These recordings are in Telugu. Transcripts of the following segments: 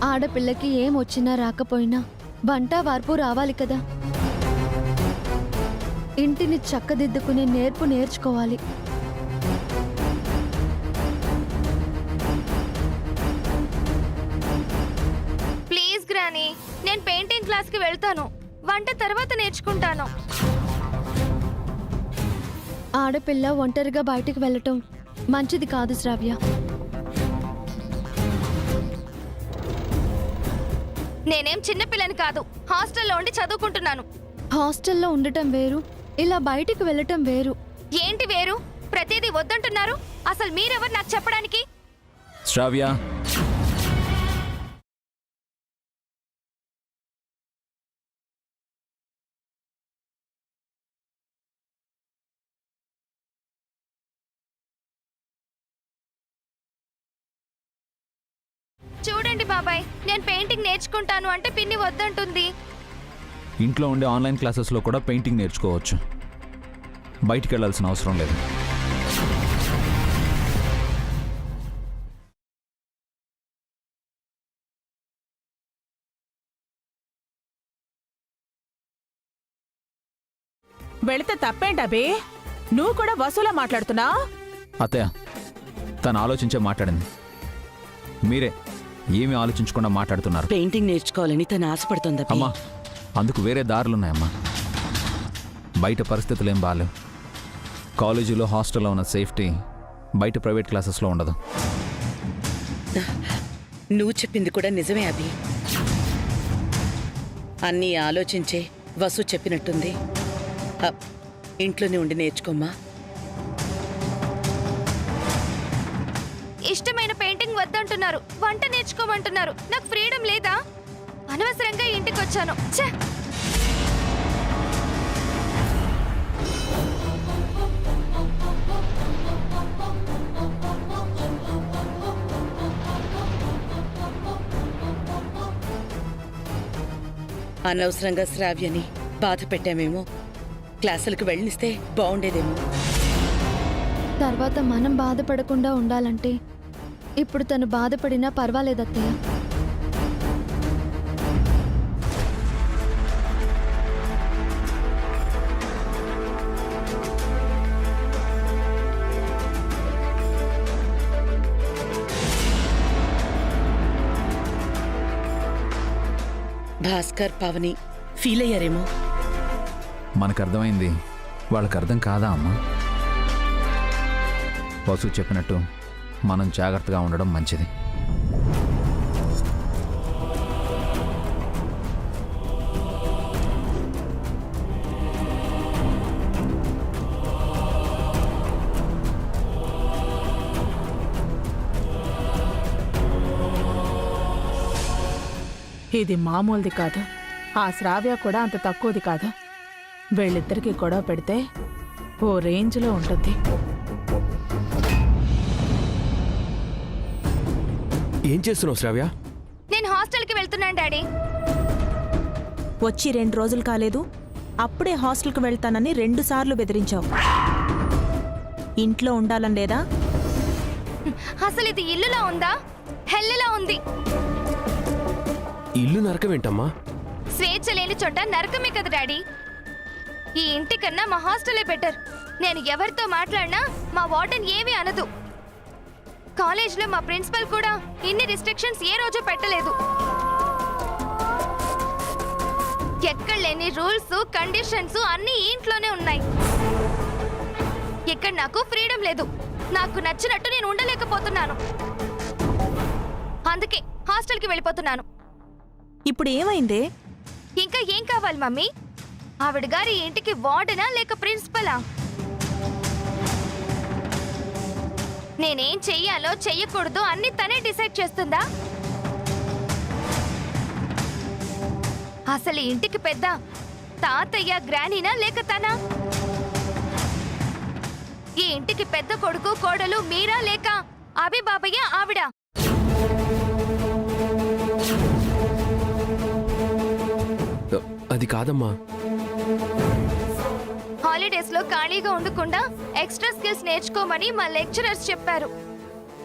ఆడపిల్లకి ఏం వచ్చినా రాకపోయినా వంట వార్పు రావాలి కదా. ఇంటిని చక్కదిద్దుకునే నేర్పు నేర్చుకోవాలి. ప్లీజ్ గ్రానీ, నేను పెయింటింగ్ క్లాస్కి వెళ్తాను. వంట తర్వాత నేర్చుకుంటాను. ఆడపిల్ల ఒంటరిగా బయటికి వెళ్ళటం మంచిది కాదు శ్రావ్య. నేనేం చిన్నపిల్లని కాదు, హాస్టల్లో ఉండి చదువుకుంటున్నాను. హాస్టల్లో ఉండటం వేరు, ఇలా బయటికి వెళ్ళటం వేరు. ఏంటి వేరు? ప్రతిదీ వద్దంటున్నారు. అసలు మీరెవరు నాకు చెప్పడానికి? శ్రావ్య, చూడండి బాబాయ్, నేను పెయింటింగ్ నేర్చుకుంటాను అంటే పిన్ని వద్దంటుంది. ఇంట్లో ఉండే ఆన్లైన్ క్లాసెస్లో కూడా పెయింటింగ్ నేర్చుకోవచ్చు. బయటికి వెళ్ళాల్సిన అవసరం లేదు. వెళితే తప్పేంటబే? నువ్వు కూడా వసూలా మాట్లాడుతున్నా? అత్తయ్య, తను ఆలోచించే మాట్లాడింది. మీరే ఏమీ ఆలోచించకుండా మాట్లాడుతున్నారు. పెయింటింగ్ నేర్చుకోవాలని తను ఆశపడుతుంది అమ్మా, అందుకు వేరే దారులున్నాయమ్మా. బయట పరిస్థితులు ఏం బాగాలేవు. కాలేజీలో హాస్టల్లో ఉన్న సేఫ్టీ బయట ప్రైవేట్ క్లాసెస్లో ఉండదు. నువ్వు చెప్పింది కూడా నిజమే అభి. అన్నీ ఆలోచించే వసు చెప్పినట్టుంది. ఇంట్లోనే ఉండి నేర్చుకోమ్మా. ఇష్టమైన పెయింటింగ్ వద్దంటున్నారు, వంట నేర్చుకోమంటున్నారు. నాకు ఫ్రీడమ్ లేదా? అనవసరంగా ఇంటికి వచ్చాను. ఛే! అనవసరంగా శ్రావ్యని బాధ పెట్టామేమో. క్లాసులకు వెళ్ళనిస్తే బాగుండేదేమో. తర్వాత మనం బాధపడకుండా ఉండాలంటే ఇప్పుడు తను బాధపడినా పర్వాలేదత్తయ్య. భాస్కర్, పవని ఫీల్ అయ్యారేమో. మనకు అర్థమైంది, వాళ్ళకి అర్థం కాదా అమ్మా? వసు చెప్పినట్టు మనం జాగ్రత్తగా ఉండడం మంచిది. ఇది మామూలుది కాదు. ఆ శ్రావ్య కూడా అంత తక్కువది కాదు. వీళ్ళిద్దరికీ గొడవ పెడితే ఓ రేంజ్లో ఉంటుంది. ఏం చేస్తున్నావు శ్రావ్య? నేను హాస్టల్కి వెళ్తున్నాను డాడీ. వచ్చి 2 రోజులు కాలేదు, అప్పుడే హాస్టల్కి వెళ్తానని 2 సార్లు బెదిరించావు. ఇంట్లో ఉండాలని లేదా? అసలు ఇది ఇల్లులా ఉందా, హెల్లులా ఉంది? ఇల్లు నరకమేంటమ్మా? స్వేచ్ఛ లేని చోట నరకమే కదా డాడీ. ఈ ఇంటికన్నా మా హాస్టలే బెటర్. నేను ఎవరితో మాట్లాడినా మా వార్డెన్ ఏమీ అనదు. కాలేజ్లో మా ప్రిన్సిపల్ కూడా ఇన్ని రిస్ట్రిక్షన్స్ ఏ రోజు పెట్టలేదు. ఎక్కడ లేని రూల్స్, కండిషన్స్ అన్నీ ఇంట్లోనే ఉన్నాయి. ఇక్కడ నాకు ఫ్రీడమ్ లేదు. నాకు నచ్చినట్టు నేను ఉండలేకపోతున్నాను. అందుకే హాస్టల్కి వెళ్ళిపోతున్నాను. ఇప్పుడు ఏమైందే? ఇంకా ఏం కావాలి మమ్మీ? ఆవిడ గారి ఇంటికి వార్డెనా లేక ప్రిన్సిపలా? నేనేం చెయ్యాలో చెయ్యకూడదు అన్ని తనే డిసైడ్ చేస్తుందా? అసలు ఇంటికి పెద్ద తాతయ్య, గ్రానీనా లేక తనా? ఈ ఇంటికి పెద్ద కొడుకు, కోడలు మీరా లేక అభి బాబయ్య, ఆవిడ? అది కాదమ్మా. హాలిడేస్ లో ఖాళీగా ఉండకుండా ఎక్స్ట్రా స్కిల్స్ నేర్చుకోమని మా లెక్చరర్స్ చెప్పారు.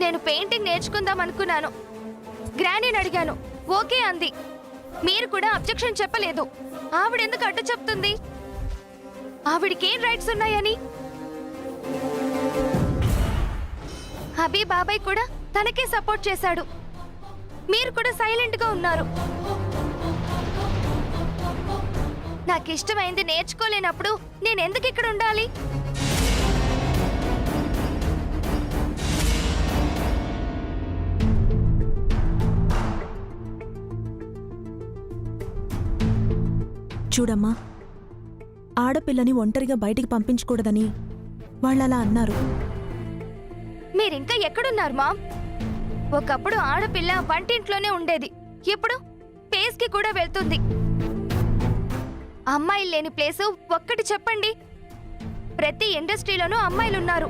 నేను పెయింటింగ్ నేర్చుకుందాం అనుకున్నాను. గ్రానీని అడిగాను, ఓకే అంది. మీరు కూడా అబ్జెక్షన్ చెప్పలేదు. ఆవిడెందుకు అడ్డు చెప్తుంది? ఆవిడికేం రైట్స్ ఉన్నాయని? అభి బాబాయ్ కూడా తనకే సపోర్ట్ చేశాడు. మీరు కూడా సైలెంట్ గా ఉన్నారు. నాకిష్టమైంది నేర్చుకోలేనప్పుడు నేనెందుకు ఇక్కడ ఉండాలి? చూడమ్మా, ఆడపిల్లని ఒంటరిగా బయటికి పంపించకూడదని వాళ్ళలా అన్నారు. మీరింకా ఎక్కడున్నారు మామ్? ఒకప్పుడు ఆడపిల్ల వంటింట్లోనే ఉండేది. ఇప్పుడు పేస్కి కూడా వెళ్తుంది. అమ్మాయిలు లేని ప్లేసు ఒక్కటి చెప్పండి. ప్రతి ఇండస్ట్రీలోనూ అమ్మాయిలున్నారు.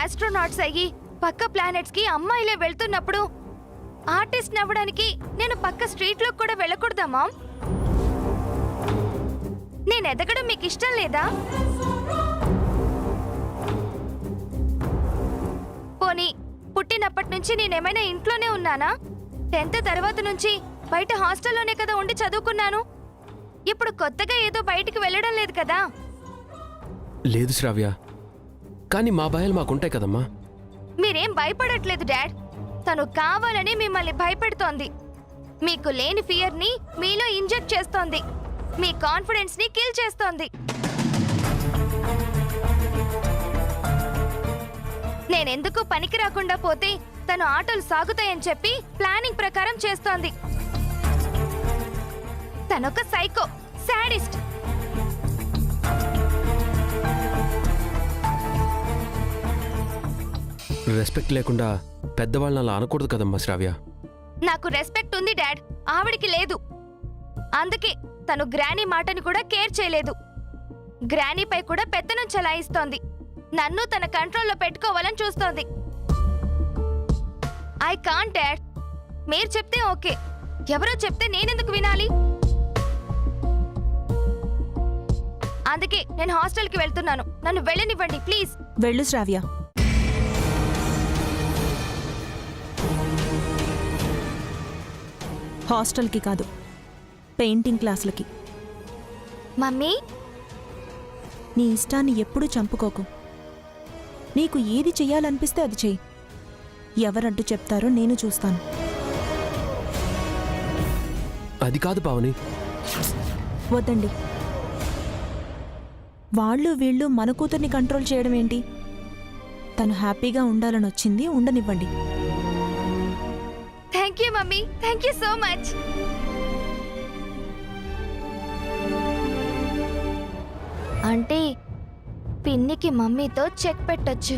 ఆస్ట్రోనాట్స్ అయ్యి పక్క ప్లానెట్స్ కి అమ్మాయిలే వెళ్తున్నప్పుడు ఆర్టిస్ట్ అవ్వడానికి నేను పక్క స్ట్రీట్లో కూడా వెళ్ళకూడదా మామ్? నేను ఎదగడం మీకు ఇష్టం లేదా? పోనీ పుట్టినప్పటి నుంచి నేనేమైనా ఇంట్లోనే ఉన్నానా? 10th తర్వాత నుంచి బయట హాస్టల్లోనే కదా ఉండి చదువుకున్నాను. ఇప్పుడు కొత్తగా ఏదో బయటికి వెళ్ళడం లేదు కదా. లేదు శ్రావ్య, కానీ మా భయాలు మాకుంటాయి కదమ్మా. మీరేం భయపడట్లేదు డాడ్. తను కావాలని మిమ్మల్ని భయపెడుతోంది. మీకు లేని ఫియర్ ని మీలో ఇంజెక్ట్ చేస్తోంది. మీ కాన్ఫిడెన్స్ ని కిల్ చేస్తోంది. నేనెందుకు పనికి రాకుండా పోతే తను ఆటలు సాగుతాయని చెప్పి ప్లానింగ్ ప్రకారం చేస్తోంది. తనొక సైకో, సాడిస్ట్. రెస్పెక్ట్ లేకుండా పెద్దవాళ్ళని అలా అనకూడదు కదమ్మా శ్రావ్య. నాకు రెస్పెక్ట్ ఉంది డాడ్, ఆవిడికి లేదు. అందుకే తను గ్రానీ మాటని కూడా కేర్ చేయలేదు. గ్రానీపై కూడా పెత్తనం చెలాయిస్తోంది. నన్ను తన కంట్రోల్లో పెట్టుకోవాలని చూస్తోంది. I can't dad. మీరు చెప్తే ఓకే, ఎవరో చెప్తే నేనెందుకు వినాలి? అందుకే నేను హాస్టల్కి వెళ్తున్నాను. నన్ను వెళ్ళనివ్వండి ప్లీజ్. వెళ్ళు శ్రావ్య. హాస్టల్కి కాదు, పెయింటింగ్ క్లాసులకి. మమ్మీ, నీ ఇష్టాన్ని ఎప్పుడూ చంపుకోకు. నీకు ఏది చెయ్యాలనిపిస్తే అది చెయ్యి. ఎవరడ్డు చెప్తారో నేను చూస్తాను. అది కాదు పావని. వద్దండి. వాళ్ళు వీళ్ళు మన కూతుర్ని కంట్రోల్ చేయడం ఏంటి? తను హ్యాపీగా ఉండాలని వచ్చింది, ఉండనివ్వండి. Thank you mummy, thank you so much. అంటే పిన్నికి మమ్మీతో చెక్ పెట్టొచ్చు.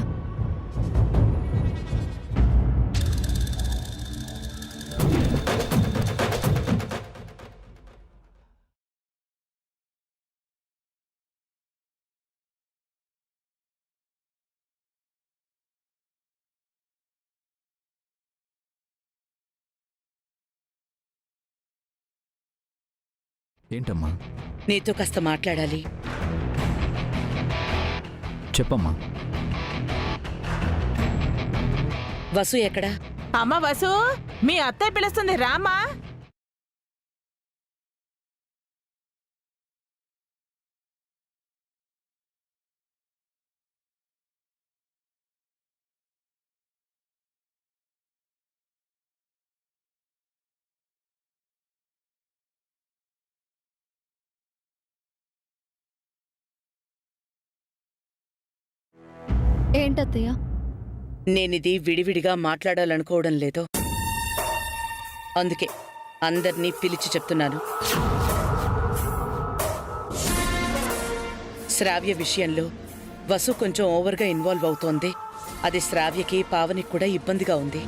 ఏంటమ్మా? నీతో కాస్త మాట్లాడాలి. చెప్పమ్మా. వసు ఎక్కడా? అమ్మ వసు, మీ అత్తయ్య పిలుస్తుంది, రామా. ఏంటత్తయ్య? నేనిది విడివిడిగా మాట్లాడాలనుకోవడం లేదు. అందుకే అందర్నీ పిలిచి చెప్తున్నాను. శ్రావ్య విషయంలో వసు కొంచెం ఓవర్గా ఇన్వాల్వ్ అవుతోంది. అది శ్రావ్యకి, పావనికి కూడా ఇబ్బందిగా ఉంది.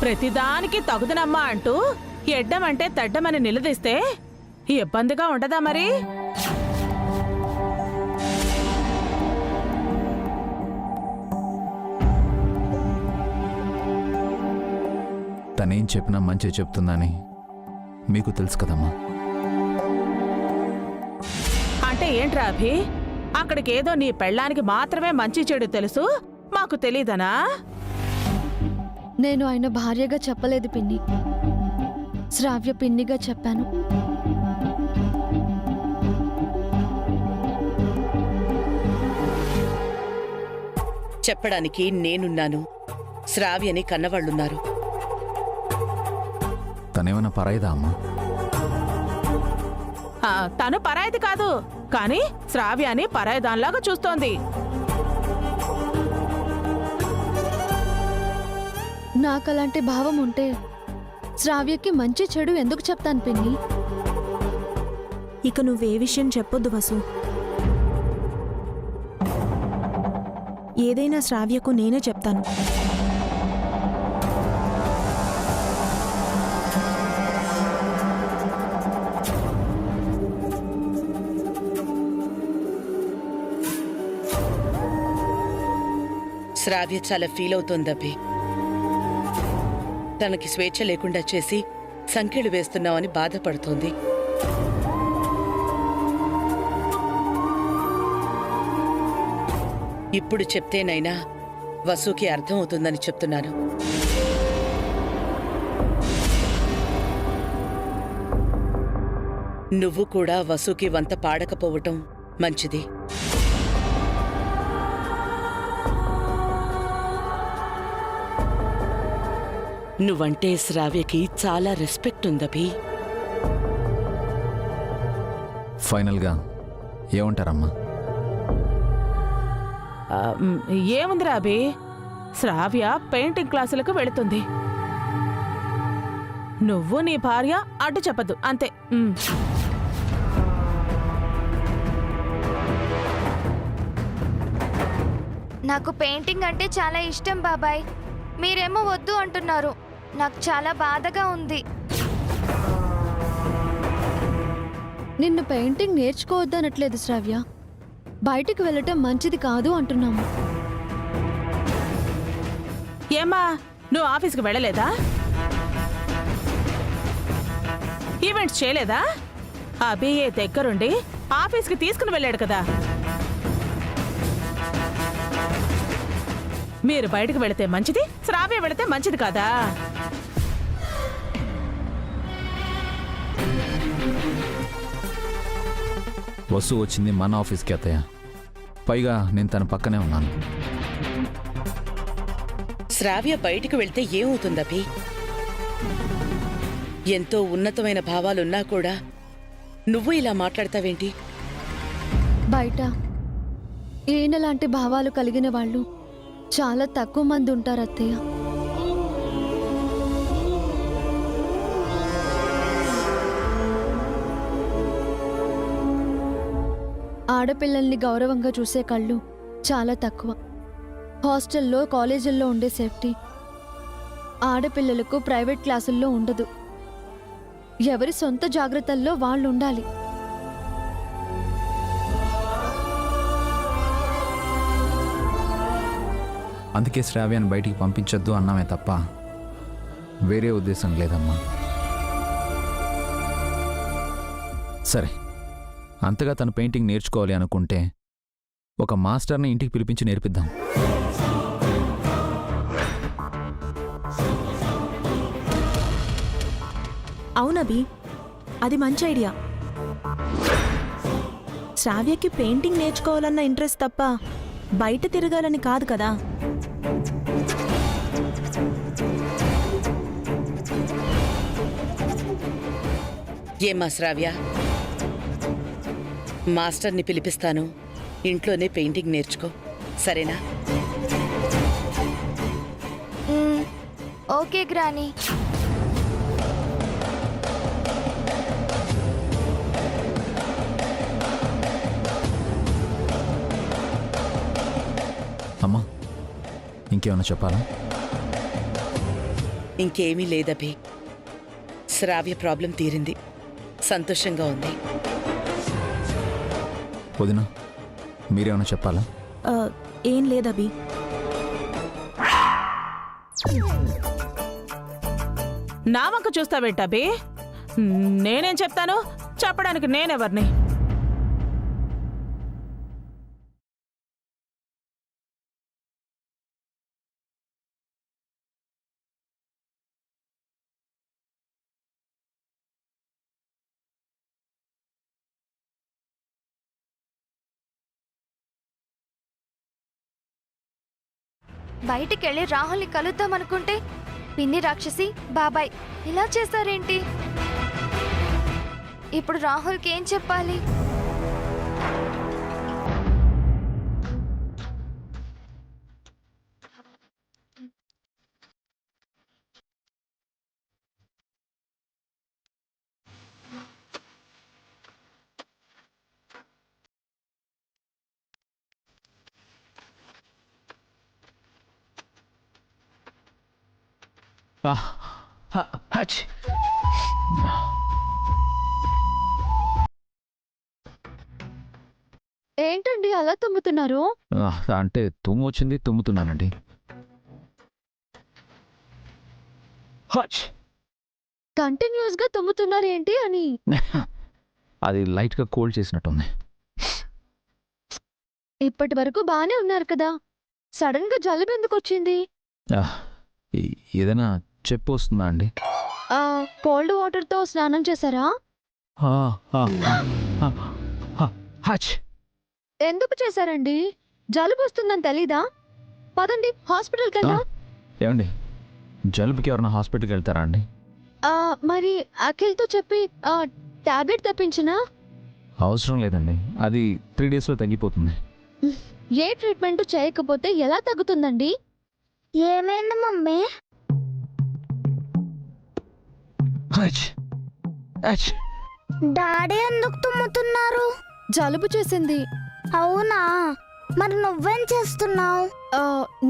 ప్రతిదానికి తగుదనమ్మా అంటూ ఎడ్డమంటే తడ్డమని నిలదీస్తే ఇబ్బందిగా ఉండదా మరి? తనేం చెప్పినా మంచి చెప్తుందని మీకు తెలుసు కదమ్మా. అంటే ఏంట్రా అభి, అక్కడికేదో నీ పెళ్ళానికి మాత్రమే మంచి చెడు తెలుసు, మాకు తెలీదనా? నేను ఆయన భార్యగా చెప్పలేదు పిన్ని, శ్రావ్య పిన్నిగా చెప్పాను. చెప్పడానికి నేనున్నాను, శ్రావ్యని కన్నవాళ్ళున్నారు. తనేమన్నా పరాయిదా అమ్మా? తను పరాయిది కాదు, కానీ శ్రావ్యాన్ని పరాయిదాన్లాగా చూస్తోంది. నాకు అలాంటి భావం ఉంటే శ్రావ్యకి మంచి చెడు ఎందుకు చెప్తాను పిన్ని? ఇక నువ్వే విషయం చెప్పొద్దు వసు. ఏదైనా శ్రావ్యకు నేనే చెప్తాను. శ్రావ్య చాలా ఫీల్ అవుతోంది అభి. తనకి స్వేచ్ఛ లేకుండా చేసి సంఖ్యలు వేస్తున్నామని బాధపడుతోంది. ఇప్పుడు చెప్తేనైనా వసుకి అర్థమవుతుందని చెప్తున్నాను. నువ్వు కూడా వసుకి వంత పాడకపోవటం మంచిది. నువ్వంటే శ్రావ్యకి చాలా రెస్పెక్ట్ ఉందభి. ఫైనల్గా ఏమంటారమ్మా? ఏముందిరా అభి, శ్రావ్య పెయింటింగ్ క్లాసులకు వెళుతుంది. నువ్వు నీ భార్య అడ్డు చెప్పద్దు, అంతే. నాకు పెయింటింగ్ అంటే చాలా ఇష్టం బాబాయ్, మీరేమో వద్దు అంటున్నారు. నాకు చాలా బాధగా ఉంది. నిన్ను పెయింటింగ్ నేర్చుకోవద్దనట్లేదు శ్రావ్య, బయటికి వెళ్ళటం మంచిది కాదు అంటున్నాము. ఏమ్మా, నువ్వు ఆఫీస్కి వెళ్ళలేదా? ఈవెంట్స్ చేయలేదా? అభియే దగ్గరుండి ఆఫీస్కి తీసుకుని వెళ్ళాడు కదా. మీరు బయటకు వెళితే మంచిది, శ్రావ్య వెళితే మంచిది కాదా? వసు వచ్చింది మన ఆఫీస్కి అత్తయ్య, పైగా నేను తన పక్కనే ఉన్నాను. శ్రావ్య బయటికి వెళ్తే ఏమవుతుందభి? ఎంతో ఉన్నతమైన భావాలున్నా కూడా నువ్వు ఇలా మాట్లాడతావేంటి? బయట ఈయనలాంటి భావాలు కలిగిన వాళ్ళు చాలా తక్కువ మంది ఉంటారు అత్తయ్య. ఆడపిల్లల్ని గౌరవంగా చూసే కళ్ళు చాలా తక్కువ. హాస్టల్లో, కాలేజీల్లో ఉండే సేఫ్టీ ఆడపిల్లలకు ప్రైవేట్ క్లాసుల్లో ఉండదు. ఎవరి సొంత జాగ్రత్తల్లో వాళ్ళు ఉండాలి. అందుకే శ్రావ్యాన్ని బయటికి పంపించొద్దు అన్నామే తప్ప వేరే ఉద్దేశం లేదమ్మా. సరే, అంతగా తను పెయింటింగ్ నేర్చుకోవాలి అనుకుంటే ఒక మాస్టర్ని ఇంటికి పిలిపించి నేర్పిద్దాం. అవునభి, అది మంచి ఐడియా. శ్రావ్యకి పెయింటింగ్ నేర్చుకోవాలన్న ఇంట్రెస్ట్ తప్ప బయట తిరగాలని కాదు కదా. ఏమ్మా శ్రావ్య, మాస్టర్ని పిలిపిస్తాను, ఇంట్లోనే పెయింటింగ్ నేర్చుకో, సరేనా? ఓకే గ్రాని. అమ్మా, ఇంకేమైనా చెప్పాలా? ఇంకేమీ లేదభి, శ్రావ్య ప్రాబ్లం తీరింది, సంతోషంగా ఉంది. వదినా, మీరేమైనా చెప్పాలా? ఏం లేదభి. నా వంక చూస్తావేంటబి? నేనేం చెప్తాను? చెప్పడానికి నేనెవరిని? బయటికెళ్ళి రాహుల్ని కలుద్దాం అనుకుంటే పిన్ని రాక్షసి బాబాయ్ ఇలా చేశారేంటి? ఇప్పుడు రాహుల్కి ఏం చెప్పాలి? ఏంటండి అలా తుమ్ముతున్నారు? అంటే తుమ్ము వచ్చింది, తుమ్ముతున్నానండి. కంటిన్యూస్ గా తుమ్ముతున్నారు ఏంటి అని. అది లైట్గా కోల్డ్ చేసినట్టుంది. ఇప్పటి వరకు బానే ఉన్నారు కదా, సడన్ గా జలుబు ఎందుకు వచ్చింది? ఏదైనా చెప్పు వస్తుందా అండి? కోల్డ్ వాటర్ తో స్నానం చేశారా? ఎందుకు చేశారండి? జలుబు వస్తుందని తెలీదా? పదండి హాస్పిటల్కి వెళ్దాం. ఏమండి, జలుబుకి ఎవరైనా హాస్పిటల్కి వెళ్తారా అండి? మరి అఖిల్తో చెప్పి టాబ్లెట్ తెప్పించినా? అవసరం లేదండి, అది 3 డేస్లో తగ్గిపోతుంది. ఏ ట్రీట్మెంట్ చేయకపోతే ఎలా తగ్గుతుందండి? ఏమైంది మమ్మీ? డాడీ ఎందుకు తుమ్ముతున్నారు? జలుబు చేసింది. అవునా, మరి నువ్వేం చేస్తున్నావు?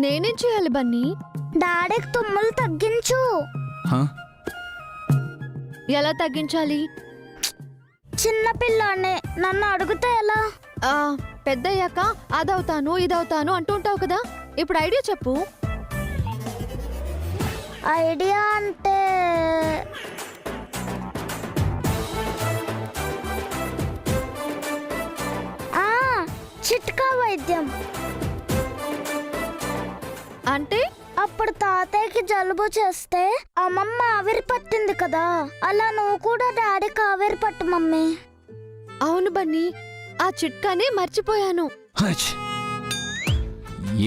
నేనేం చేయాలి బన్నీ? డాడీకి తుమ్ములు తగ్గించు. ఎలా తగ్గించాలి? చిన్నపిల్లాడిని, నన్ను అడిగితే ఎలా? పెద్దయ్యాక అదవుతాను ఇదవుతాను అంటుంటావు కదా, ఇప్పుడు ఐడియా చెప్పు. ఐడియా అంటే చిట్కా వైద్యం. అంటే అప్పుడు తాతయ్యకి జలుబు చేస్తే అమ్మమ్మ ఆవిరి పట్టింది కదా, అలా నువ్వు కూడా డాడీకి ఆవిరి పట్టు మమ్మీ. అవును బన్నీ, ఆ చిట్కానే మర్చిపోయాను.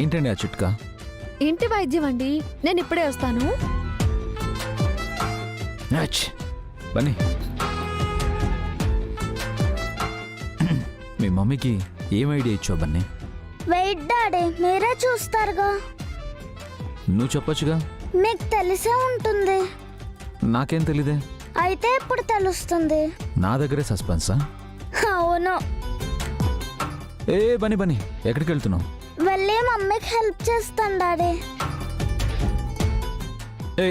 ఏంటండి ఆ చిట్కా? ఇంటి వైద్యం అండి, నేను ఇప్పుడే వస్తాను. బన్నీ, మీ మమ్మీకి ఏం ఐడియా ఇచ్చావు బన్నీ? వెయిట్ డాడీ, మీరే చూస్తారుగా. నువ్వు చెప్పొచ్చుగా. మీకు తెలిసే ఉంటుంది. నాకేం తెలీదే. అయితే ఇప్పుడు తెలుస్తుంది. నా దగ్గరే సస్పెన్సా? అవును. ఏ బన్నీ బన్నీ, ఎక్కడికి వెళ్తున్నావు? వెళ్ళి మమ్మీకి హెల్ప్ చేస్తాను డాడీ. ఏ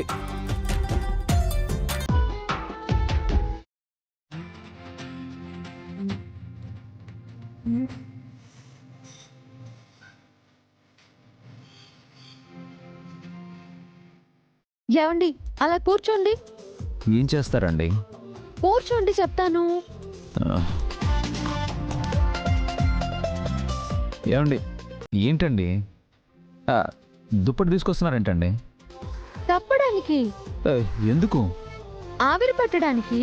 ఏమండి అలా కూర్చోండి. ఏం చేస్తారండి? కూర్చోండి చెప్తాను. ఏమండి, ఏంటండి దుప్పటి తీసుకొస్తున్నారేంటండి? తప్పడానికి. ఎందుకు? ఆవిరి పట్టడానికి.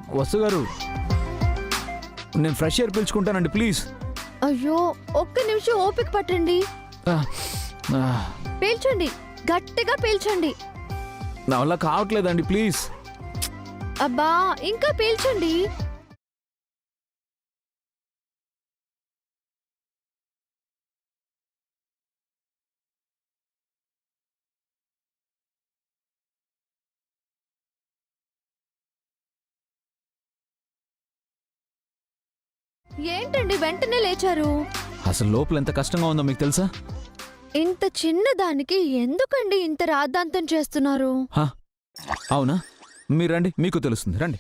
వసు గారు నేను ఫ్రెష్ ఎయిర్ పీల్చుకుంటానండి ప్లీజ్. అయ్యో ఒక్క నిమిషం ఓపిక పట్టండి. ఆ, ఆ, పీల్చండి, గట్టిగా పీల్చండి. నా వల్ల కావట్లేదండి ప్లీజ్. అబ్బా ఇంకా పీల్చండి. ఏంటండి వెంటనే లేచారు? అసలు లోపల ఎంత కష్టంగా ఉందో మీకు తెలుసా? ఇంత చిన్న దానికి ఎందుకండి ఇంత రాద్ధాంతం చేస్తున్నారు? హా, అవునా? మీరు రండి, మీకు తెలుస్తుంది, రండి.